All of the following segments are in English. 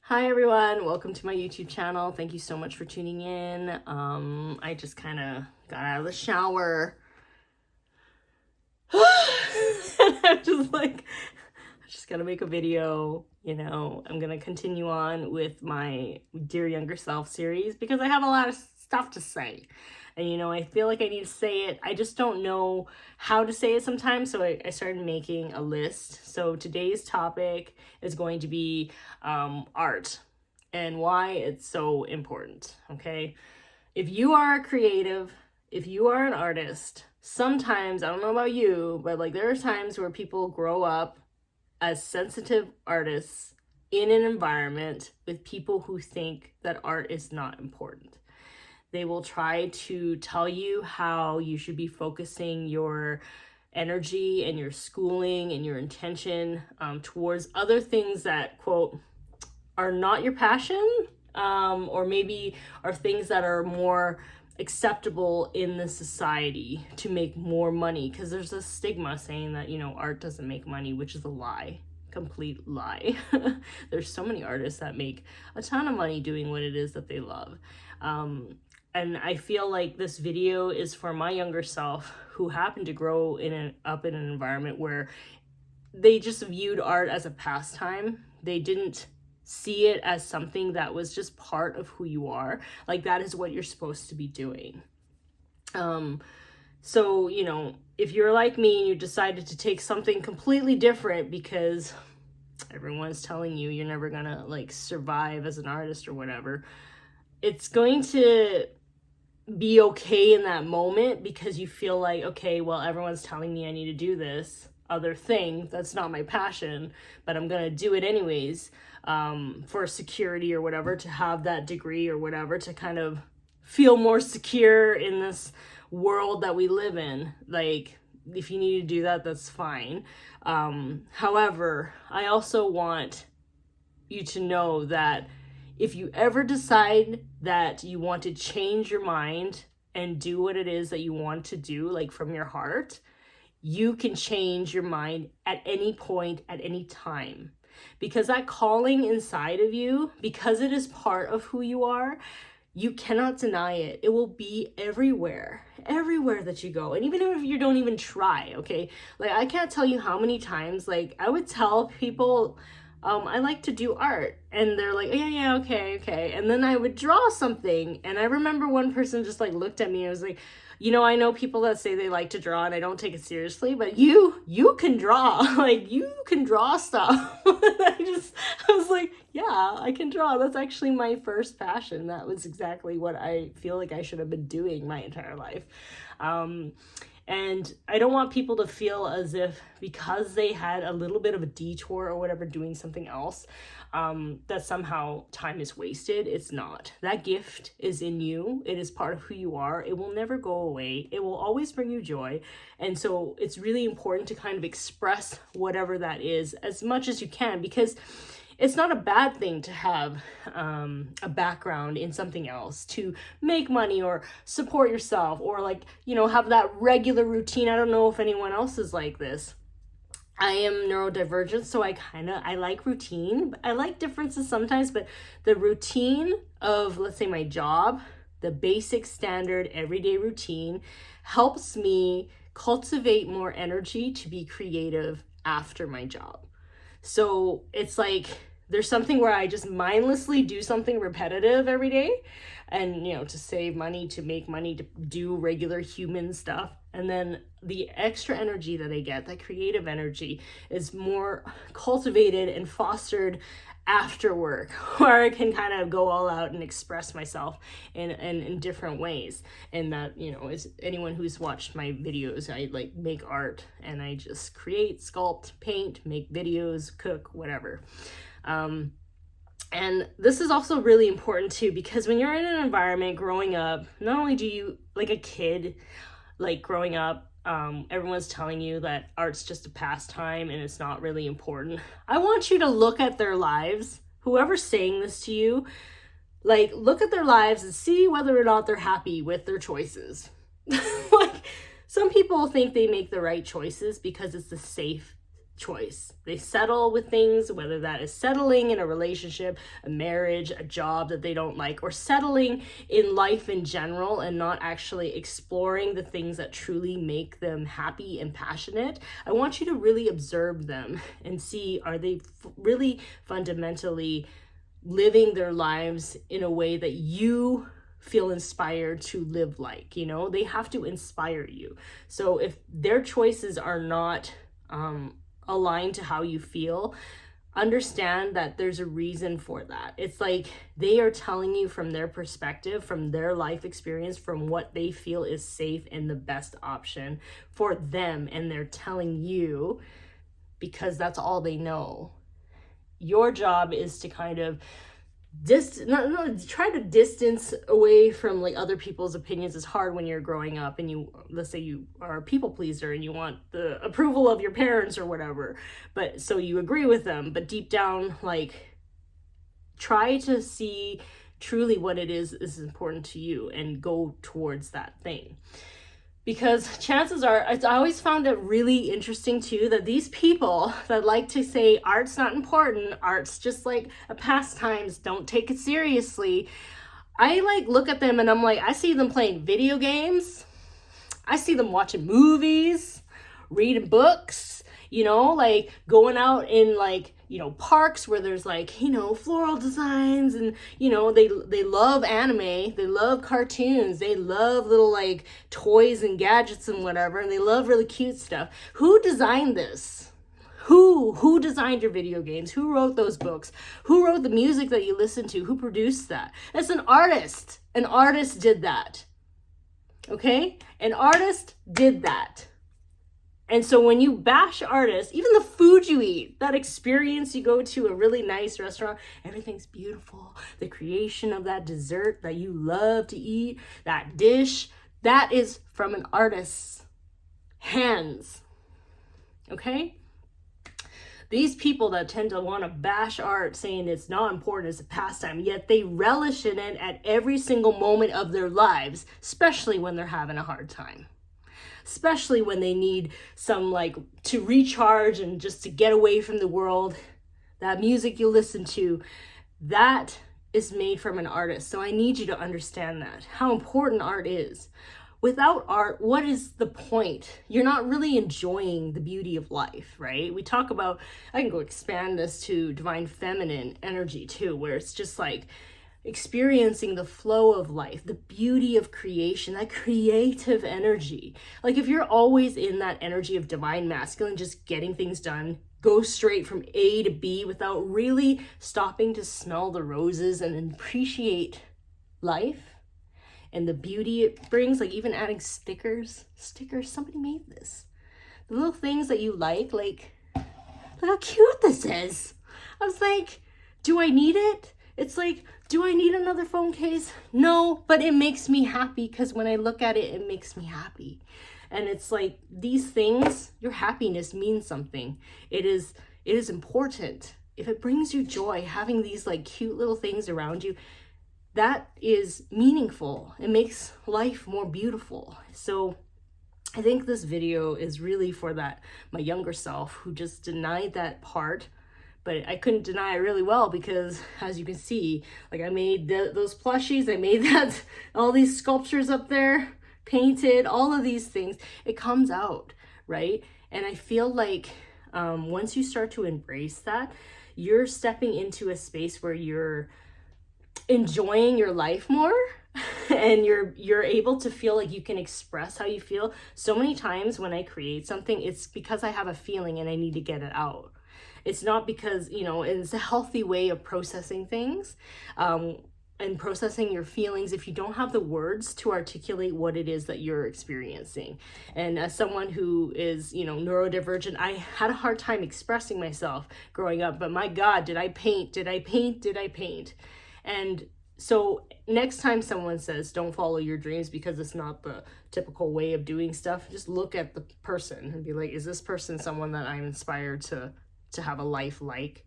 Hi everyone, welcome to my YouTube channel. Thank you so much for tuning in. I just kind of got out of the shower. And I'm just gotta make a video, I'm gonna continue on with my Dear Younger Self series because I have a lot of stuff to say. And I feel like I need to say it. I just don't know how to say it sometimes, so I started making a list. So today's topic is going to be art and why it's so important, okay? If you are a creative, if you are an artist, sometimes, I don't know about you, but there are times where people grow up as sensitive artists in an environment with people who think that art is not important. They will try to tell you how you should be focusing your energy and your schooling and your intention towards other things that, quote, are not your passion, or maybe are things that are more acceptable in the society to make more money. Because there's a stigma saying that, art doesn't make money, which is a lie. Complete lie. There's so many artists that make a ton of money doing what it is that they love. And I feel like this video is for my younger self who happened to grow up in an environment where they just viewed art as a pastime. They didn't see it as something that was just part of who you are. Like, that is what you're supposed to be doing. So, if you're like me and you decided to take something completely different because everyone's telling you you're never gonna survive as an artist or whatever, it's going to be okay in that moment because you feel like, okay, well, everyone's telling me I need to do this other thing that's not my passion, but I'm gonna do it anyways, for security or whatever, to have that degree or whatever, to kind of feel more secure in this world that we live in. If you need to do that, that's fine. However, I also want you to know that if you ever decide that you want to change your mind and do what it is that you want to do, from your heart, you can change your mind at any point, at any time. Because that calling inside of you, because it is part of who you are, you cannot deny it. It will be everywhere that you go. And even if you don't even try, okay? I can't tell you how many times, I would tell people, I like to do art. And they're like, yeah, okay. And then I would draw something. And I remember one person just like looked at me and was like, I know people that say they like to draw and I don't take it seriously, but you can draw. You can draw stuff. I was like, yeah, I can draw. That's actually my first passion. That was exactly what I feel like I should have been doing my entire life. And I don't want people to feel as if because they had a little bit of a detour or whatever doing something else, that somehow time is wasted. It's not. That gift is in you. It is part of who you are. It will never go away. It will always bring you joy. And so it's really important to kind of express whatever that is as much as you can, because it's not a bad thing to have a background in something else, to make money or support yourself, or have that regular routine. I don't know if anyone else is like this. I am neurodivergent, so I like routine. I like differences sometimes, but the routine of, let's say, my job, the basic standard everyday routine, helps me cultivate more energy to be creative after my job. So it's there's something where I just mindlessly do something repetitive every day, and to save money, to make money, to do regular human stuff. And then the extra energy that I get, that creative energy, is more cultivated and fostered after work, where I can kind of go all out and express myself in different ways. And that, is anyone who's watched my videos, I make art and I just create, sculpt, paint, make videos, cook, whatever. And this is also really important too, because when you're in an environment growing up, not only do you, a kid, growing up, everyone's telling you that art's just a pastime and it's not really important. I want you to look at their lives, whoever's saying this to you, look at their lives and see whether or not they're happy with their choices. Some people think they make the right choices because it's the safe choice. They settle with things, whether that is settling in a relationship, a marriage, a job that they don't like, or settling in life in general and not actually exploring the things that truly make them happy and passionate. I want you to really observe them and see, are they really fundamentally living their lives in a way that you feel inspired to live like? You know, they have to inspire you. So if their choices are not aligned to how you feel, understand that there's a reason for that. It's like they are telling you from their perspective, from their life experience, from what they feel is safe and the best option for them, and they're telling you because that's all they know. Your job is to kind of try to distance away from like other people's opinions. Is hard when you're growing up and you, let's say you are a people pleaser and you want the approval of your parents or whatever, but so you agree with them, but deep down, like, try to see truly what it is important to you and go towards that thing. Because chances are, I always found it really interesting too, that these people that like to say art's not important, art's just like a pastime, don't take it seriously. I like look at them and I'm like, I see them playing video games. I see them watching movies, reading books, you know, like going out in like, you know, parks where there's like, you know, floral designs, and, you know, they love anime, they love cartoons, they love little like toys and gadgets and whatever, and they love really cute stuff. Who designed this? Who designed your video games? Who wrote those books? Who wrote the music that you listen to? Who produced that? It's an artist. An artist did that. Okay? An artist did that. And so when you bash artists, even the food you eat, that experience, you go to a really nice restaurant, everything's beautiful. The creation of that dessert that you love to eat, that dish, that is from an artist's hands. Okay? These people that tend to want to bash art, saying it's not important, it's a pastime, yet they relish in it at every single moment of their lives, especially when they're having a hard time. Especially when they need some like to recharge and just to get away from the world. That music you listen to, that is made from an artist. So I need you to understand that, how important art is. Without art, what is the point? You're not really enjoying the beauty of life, right? We talk about, I can go expand this to divine feminine energy too, where it's just like experiencing the flow of life, the beauty of creation, that creative energy. Like if you're always in that energy of divine masculine, just getting things done, go straight from A to B without really stopping to smell the roses and appreciate life and the beauty it brings, like even adding stickers, somebody made this. The little things that you like look how cute this is. I was like, do I need it? It's like, do I need another phone case? No, but it makes me happy because when I look at it, it makes me happy. And it's like these things, your happiness means something. It is important. If it brings you joy, having these like cute little things around you, that is meaningful. It makes life more beautiful. So I think this video is really for that, my younger self who just denied that part. But I couldn't deny it really well because, as you can see, like I made those plushies, I made that, all these sculptures up there, painted, all of these things. It comes out, right? And I feel like once you start to embrace that, you're stepping into a space where you're enjoying your life more and you're able to feel like you can express how you feel. So many times when I create something, it's because I have a feeling and I need to get it out. It's not because, you know, it's a healthy way of processing things and processing your feelings if you don't have the words to articulate what it is that you're experiencing. And as someone who is, you know, neurodivergent, I had a hard time expressing myself growing up, but my God, did I paint? And so next time someone says, don't follow your dreams because it's not the typical way of doing stuff, just look at the person and be like, is this person someone that I'm inspired to have a life like?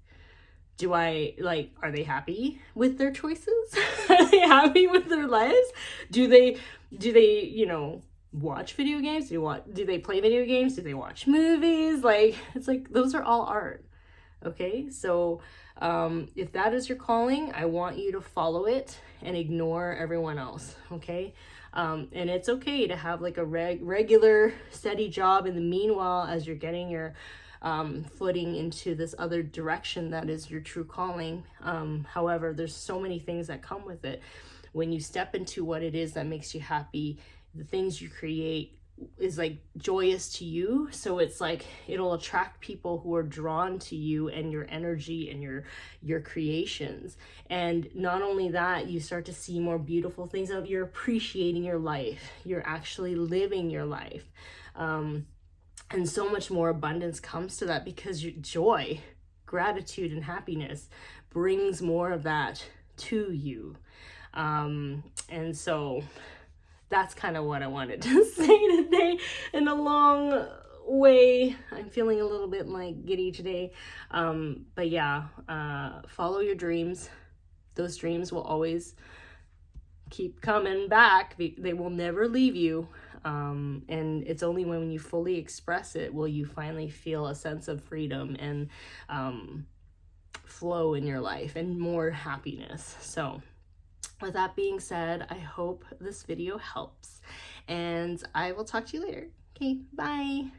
Are they happy with their choices? Are they happy with their lives? Do they, you know, watch video games? Do they play video games? Do they watch movies? Like, it's like, those are all art. Okay, so if that is your calling, I want you to follow it and ignore everyone else. Okay, and it's okay to have like a regular steady job in the meanwhile as you're getting your footing into this other direction that is your true calling. However, there's so many things that come with it. When you step into what it is that makes you happy, the things you create is like joyous to you, so it's like it'll attract people who are drawn to you and your energy and your creations. And not only that, you start to see more beautiful things. You're appreciating your life, you're actually living your life, and so much more abundance comes to that, because your joy, gratitude, and happiness brings more of that to you. And so that's kind of what I wanted to say today in a long way. I'm feeling a little bit like giddy today. But yeah, follow your dreams. Those dreams will always keep coming back. They will never leave you. And it's only when you fully express it will you finally feel a sense of freedom and flow in your life and more happiness. So with that being said, I hope this video helps, and I will talk to you later. Okay, bye.